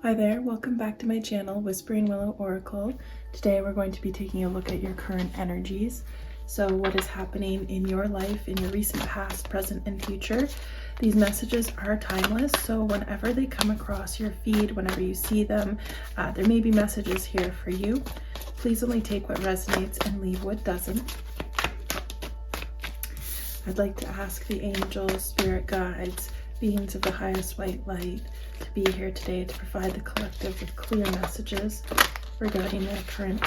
Hi there, welcome back to my channel, Whispering Willow Oracle. Today we're going to be taking a look at your current energies. So what is happening in your life, in your recent past, present, and future. These messages are timeless, so whenever they come across your feed, whenever you see them, there may be messages here for you. Please only take what resonates and leave what doesn't. I'd like to ask the angels, spirit guides, beings of the highest white light to be here today to provide the collective with clear messages regarding their current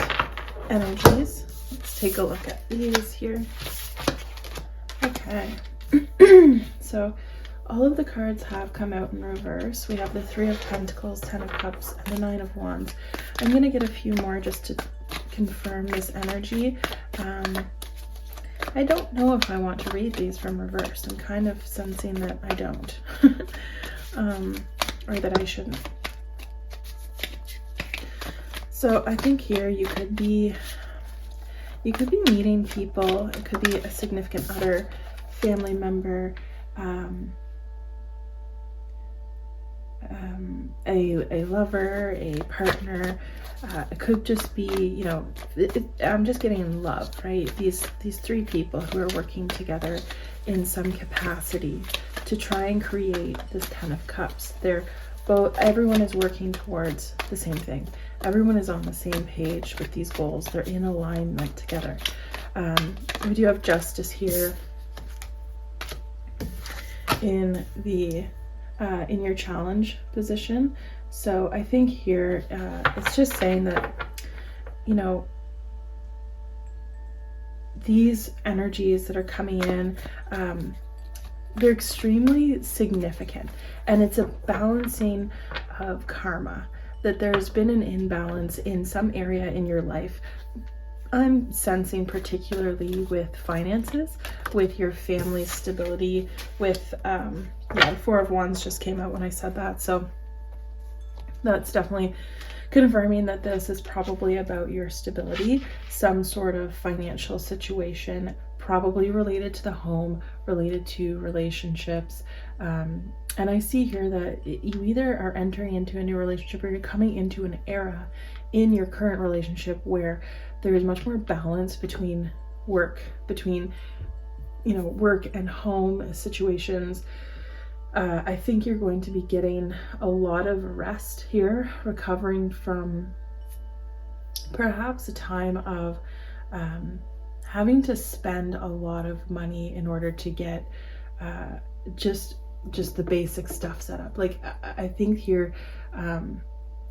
energies. Let's take a look at these here. Okay, so all of the cards have come out in reverse. We have the Three of Pentacles, Ten of Cups, and the Nine of Wands. I'm going to get a few more just to confirm this energy. I don't know if I want to read these from reverse. I'm kind of sensing that I don't, or that I shouldn't. So I think here you could be meeting people. It could be a significant other, family member, a lover, a partner. It could just be, you know, I'm just getting love, right? These three people who are working together in some capacity to try and create this Ten of Cups. Everyone is working towards the same thing. Everyone is on the same page with these goals. They're in alignment together. We do have Justice here in your challenge position. So I think here it's just saying that, you know, these energies that are coming in, they're extremely significant, and it's a balancing of karma, that there's been an imbalance in some area in your life. I'm sensing particularly with finances, with your family stability, with the Four of Wands just came out when I said that, so that's definitely confirming that this is probably about your stability, some sort of financial situation, probably related to the home, related to relationships. And I see here that you either are entering into a new relationship or you're coming into an era in your current relationship where there is much more balance between work, you know, work and home situations. I think you're going to be getting a lot of rest here, recovering from perhaps a time of having to spend a lot of money in order to get just the basic stuff set up. Like, I think here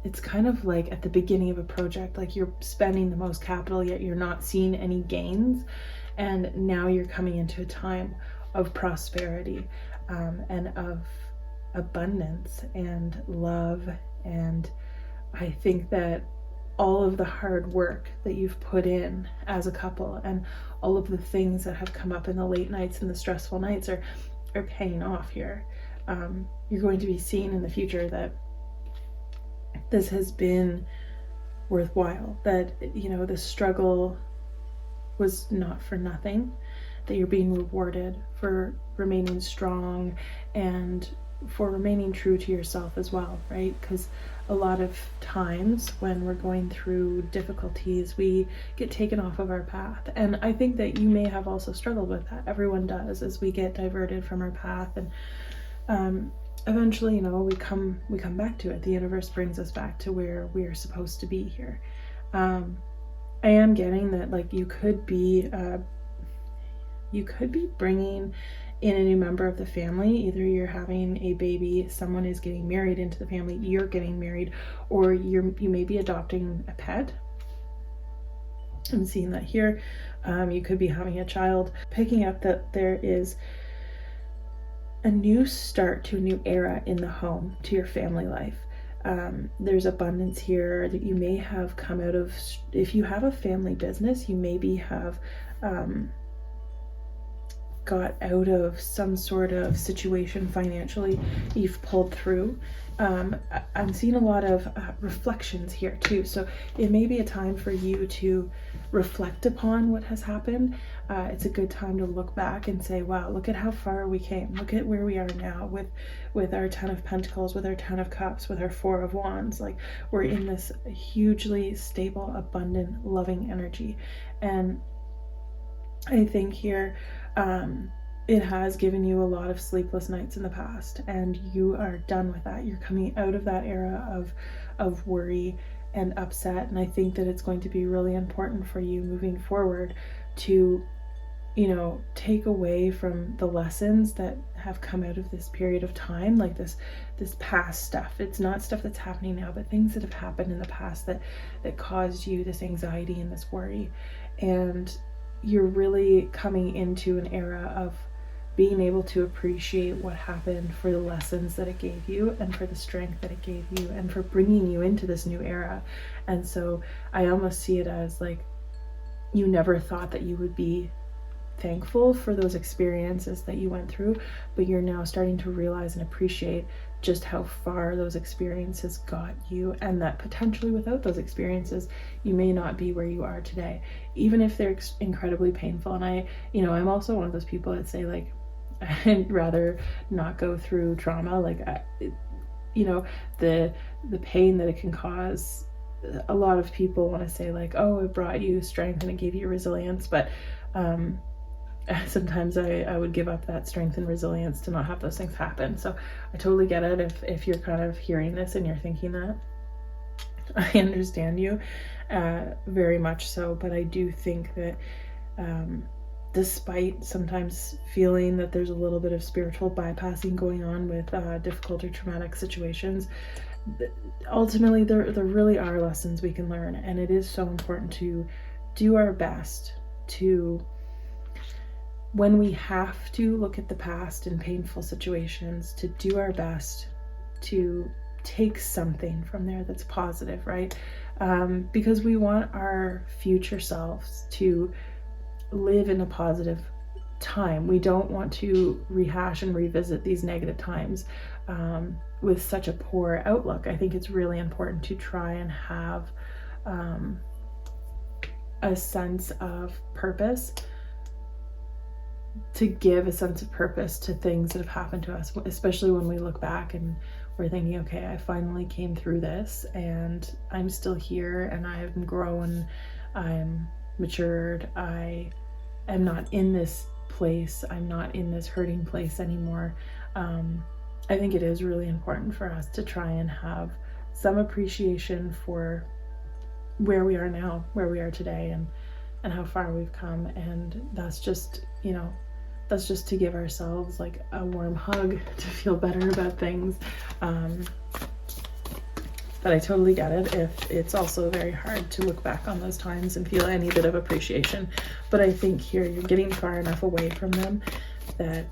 it's kind of like at the beginning of a project, like you're spending the most capital, yet you're not seeing any gains. And now you're coming into a time of prosperity, and of abundance and love. And I think that all of the hard work that you've put in as a couple and all of the things that have come up in the late nights and the stressful nights are paying off here. You're going to be seeing in the future that this has been worthwhile, that, you know, the struggle was not for nothing, that you're being rewarded for remaining strong and for remaining true to yourself as well, right? Because a lot of times when we're going through difficulties, we get taken off of our path. And I think that you may have also struggled with that. Everyone does, as we get diverted from our path. And eventually, you know, we come back to it. The universe brings us back to where we are supposed to be here. I am getting that, like, you could be bringing in a new member of the family. Either you're having a baby, someone is getting married into the family, you're getting married, or you may be adopting a pet. I'm seeing that here. You could be having a child. Picking up that there is a new start to a new era in the home, to your family life. There's abundance here that you may have come out of. If you have a family business, you maybe have got out of some sort of situation financially, you've pulled through. I'm seeing a lot of reflections here too, so it may be a time for you to reflect upon what has happened. it's a good time to look back and say, wow, look at how far we came. Look at where we are now with our 10 of Pentacles, with our 10 of Cups, with our 4 of Wands. Like, we're in this hugely stable, abundant, loving energy. And I think here, it has given you a lot of sleepless nights in the past, and you are done with that. You're coming out of that era of worry and upset. And I think that it's going to be really important for you moving forward to, you know, take away from the lessons that have come out of this period of time, like this past stuff. It's not stuff that's happening now, but things that have happened in the past that caused you this anxiety and this worry. And you're really coming into an era of being able to appreciate what happened for the lessons that it gave you, and for the strength that it gave you, and for bringing you into this new era. And so I almost see it as like, you never thought that you would be thankful for those experiences that you went through, but you're now starting to realize and appreciate just how far those experiences got you, and that potentially without those experiences you may not be where you are today, even if they're incredibly painful. And I'm also one of those people that say, like, I'd rather not go through trauma. Like, the pain that it can cause, a lot of people want to say, like, oh, it brought you strength and it gave you resilience, but sometimes I would give up that strength and resilience to not have those things happen. So I totally get it if you're kind of hearing this and you're thinking that. I understand you very much so, but I do think that despite sometimes feeling that there's a little bit of spiritual bypassing going on with difficult or traumatic situations, ultimately there really are lessons we can learn. And it is so important to do our best to, when we have to look at the past in painful situations, to do our best to take something from there that's positive, right? Because we want our future selves to live in a positive time. We don't want to rehash and revisit these negative times with such a poor outlook. I think it's really important to try and have a sense of purpose, to give a sense of purpose to things that have happened to us, especially when we look back and we're thinking, okay, I finally came through this and I'm still here and I've grown, I'm matured, I am not in this place, I'm not in this hurting place anymore. I think it is really important for us to try and have some appreciation for where we are now, where we are today, and how far we've come. And that's just, that's just to give ourselves like a warm hug to feel better about things. But I totally get it if it's also very hard to look back on those times and feel any bit of appreciation. But I think here you're getting far enough away from them that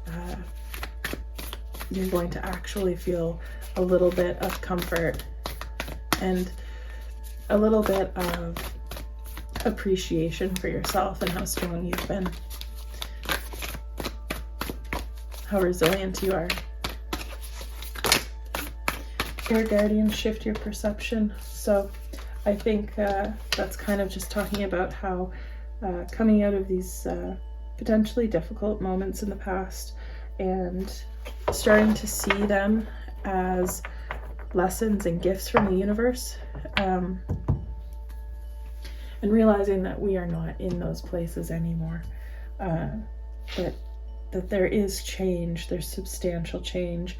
you're going to actually feel a little bit of comfort and a little bit of appreciation for yourself and how strong you've been, how resilient you are. Air guardians shift your perception. So I think that's kind of just talking about how coming out of these potentially difficult moments in the past and starting to see them as lessons and gifts from the universe, and realizing that we are not in those places anymore, that there is change, there's substantial change.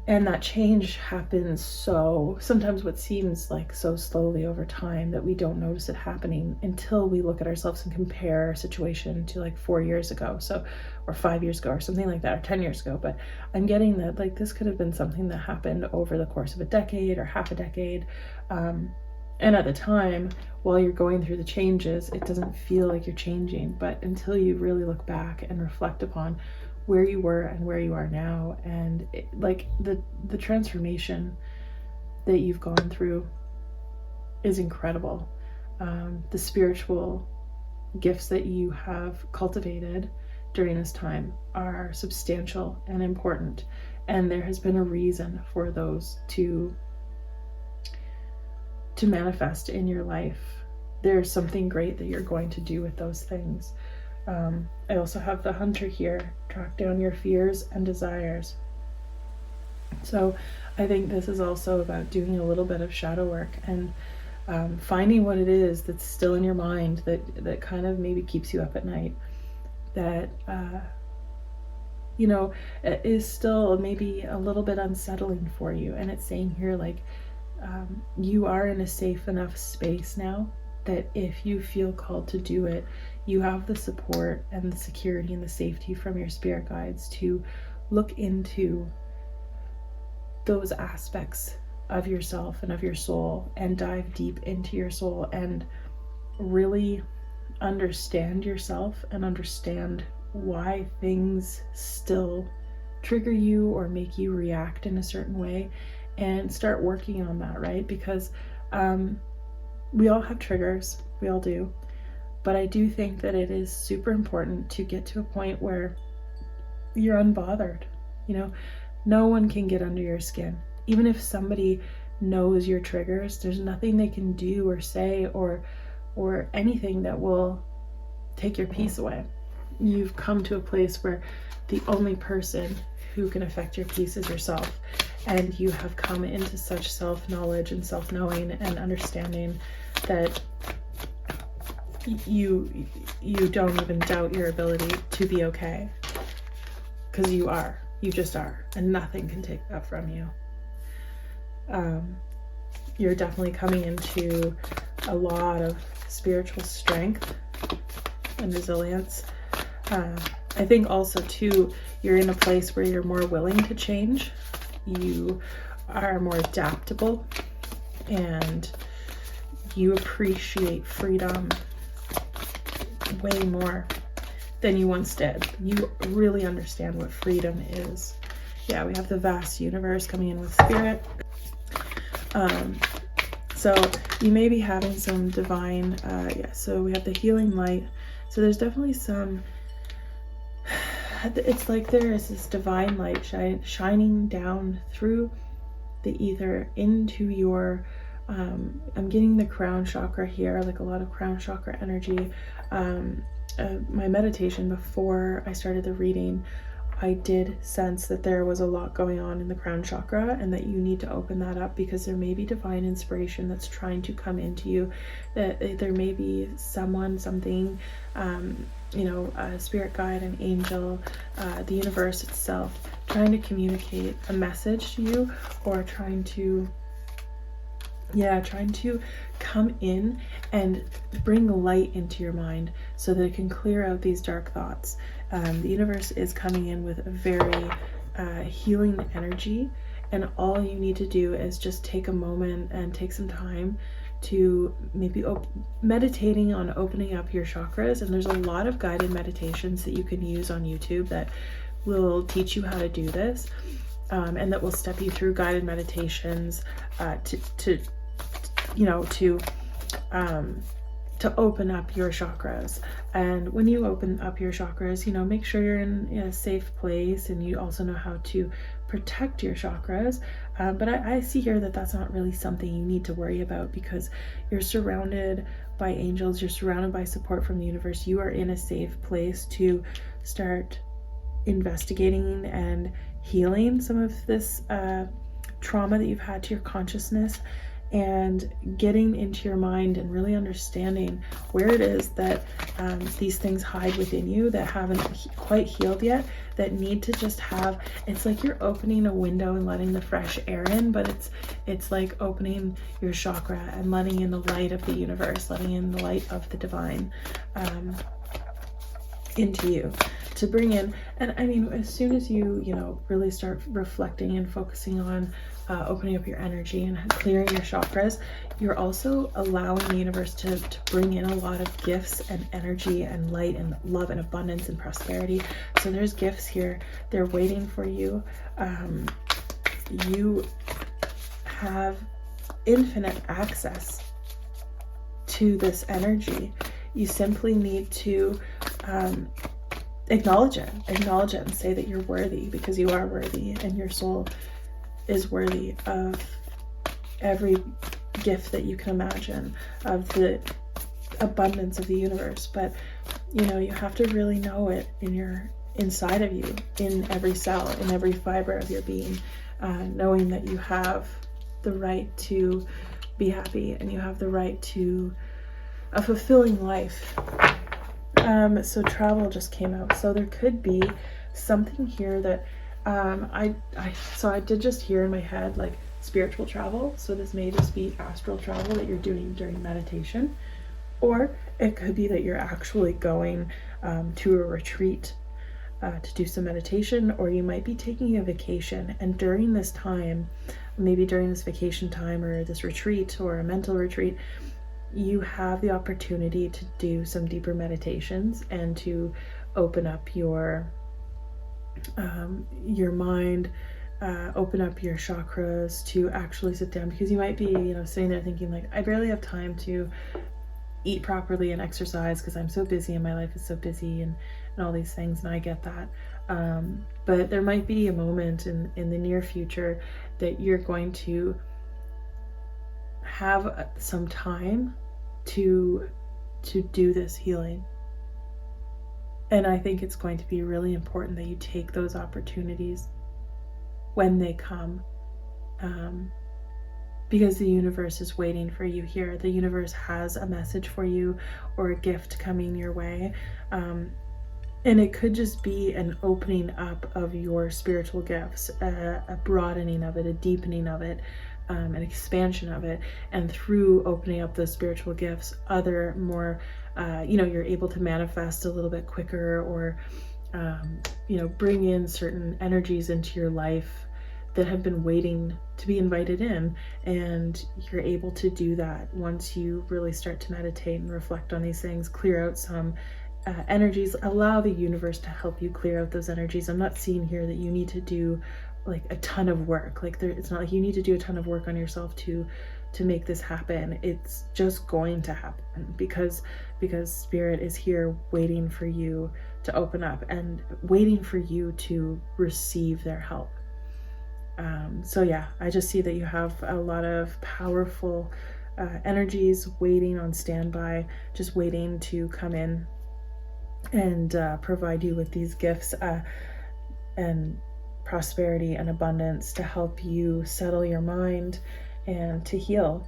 And that change happens sometimes what seems like so slowly over time that we don't notice it happening until we look at ourselves and compare our situation to like 4 years ago, or 5 years ago, or something like that, or 10 years ago. But I'm getting that like this could have been something that happened over the course of a decade or half a decade. And at the time, while you're going through the changes, it doesn't feel like you're changing. But until you really look back and reflect upon where you were and where you are now, and the transformation that you've gone through is incredible. The spiritual gifts that you have cultivated during this time are substantial and important, and there has been a reason for those to manifest in your life. There's something great that you're going to do with those things. I also have the Hunter here, track down your fears and desires. So I think this is also about doing a little bit of shadow work and finding what it is that's still in your mind that kind of maybe keeps you up at night, that you know, is still maybe a little bit unsettling for you. And it's saying here, like, you are in a safe enough space now that if you feel called to do it, you have the support and the security and the safety from your spirit guides to look into those aspects of yourself and of your soul and dive deep into your soul and really understand yourself and understand why things still trigger you or make you react in a certain way, and start working on that, right? Because we all have triggers, we all do, but I do think that it is super important to get to a point where you're unbothered. You know, no one can get under your skin. Even if somebody knows your triggers, there's nothing they can do or say or anything that will take your peace away. You've come to a place where the only person who can affect your peace is yourself, and you have come into such self-knowledge and self-knowing and understanding that you don't even doubt your ability to be okay, because you just are, and nothing can take that from you. You're definitely coming into a lot of spiritual strength and resilience. I think also too, you're in a place where you're more willing to change. You are more adaptable, and you appreciate freedom way more than you once did. You really understand what freedom is. Yeah, we have the vast universe coming in with spirit. So you may be having some divine, so we have the healing light. So there's definitely some, it's like there is this divine light shining down through the ether into your, I'm getting the crown chakra here, like a lot of crown chakra energy. My meditation before I started the reading, I did sense that there was a lot going on in the crown chakra, and that you need to open that up because there may be divine inspiration that's trying to come into you, that there may be someone, something, you know, a spirit guide, an angel, the universe itself trying to communicate a message to you, or trying to come in and bring light into your mind so that it can clear out these dark thoughts. The universe is coming in with a very healing energy, and all you need to do is just take a moment and take some time to maybe meditating on opening up your chakras. And there's a lot of guided meditations that you can use on YouTube that will teach you how to do this, and that will step you through guided meditations to open up your chakras. And when you open up your chakras, you know, make sure you're in a safe place, and you also know how to protect your chakras. But I see here that that's not really something you need to worry about, because you're surrounded by angels, you're surrounded by support from the universe. You are in a safe place to start investigating and healing some of this trauma that you've had to your consciousness, and getting into your mind and really understanding where it is that these things hide within you that haven't quite healed yet, that need to just have, it's like you're opening a window and letting the fresh air in, but it's like opening your chakra and letting in the light of the universe, letting in the light of the divine into you to bring in. And I mean, as soon as you really start reflecting and focusing on opening up your energy and clearing your chakras, you're also allowing the universe to bring in a lot of gifts and energy and light and love and abundance and prosperity. So there's gifts here, they're waiting for you. You have infinite access to this energy. You simply need to acknowledge it and say that you're worthy, because you are worthy, and your soul is worthy of every gift that you can imagine, of the abundance of the universe. But You know, you have to really know it inside of you, in every cell, in every fiber of your being, knowing that you have the right to be happy and you have the right to a fulfilling life. So travel just came out. So there could be something here that I did just hear in my head, like spiritual travel. So this may just be astral travel that you're doing during meditation, or it could be that you're actually going to a retreat to do some meditation, or you might be taking a vacation. And during this time, maybe during this vacation time or this retreat or a mental retreat, you have the opportunity to do some deeper meditations and to open up your mind, open up your chakras, to actually sit down, because you might be, you know, sitting there thinking like, I barely have time to eat properly and exercise because I'm so busy and my life is so busy and all these things, and I get that. But there might be a moment in the near future that you're going to have some time to do this healing. And I think it's going to be really important that you take those opportunities when they come, because the universe is waiting for you here. The universe has a message for you or a gift coming your way. And it could just be an opening up of your spiritual gifts, a broadening of it, a deepening of it, an expansion of it. And through opening up those spiritual gifts, other more, you're able to manifest a little bit quicker, or, bring in certain energies into your life that have been waiting to be invited in. And you're able to do that once you really start to meditate and reflect on these things, clear out some energies, allow the universe to help you clear out those energies. I'm not seeing here that you need to do like a ton of work. Like it's not like you need to do a ton of work on yourself to make this happen. It's just going to happen because spirit is here waiting for you to open up and waiting for you to receive their help. So yeah, I just see that you have a lot of powerful energies waiting on standby, just waiting to come in and provide you with these gifts and prosperity and abundance to help you settle your mind and to heal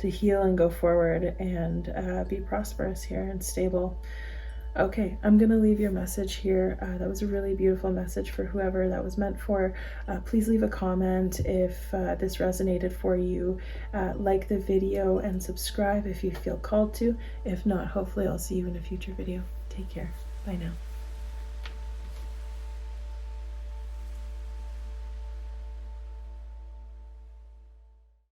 and go forward and be prosperous here and stable. Okay, I'm gonna leave your message here. That was a really beautiful message for whoever that was meant for. Please leave a comment if this resonated for you. Like the video and subscribe if you feel called to. If not, hopefully I'll see you in a future video. Take care. Bye now.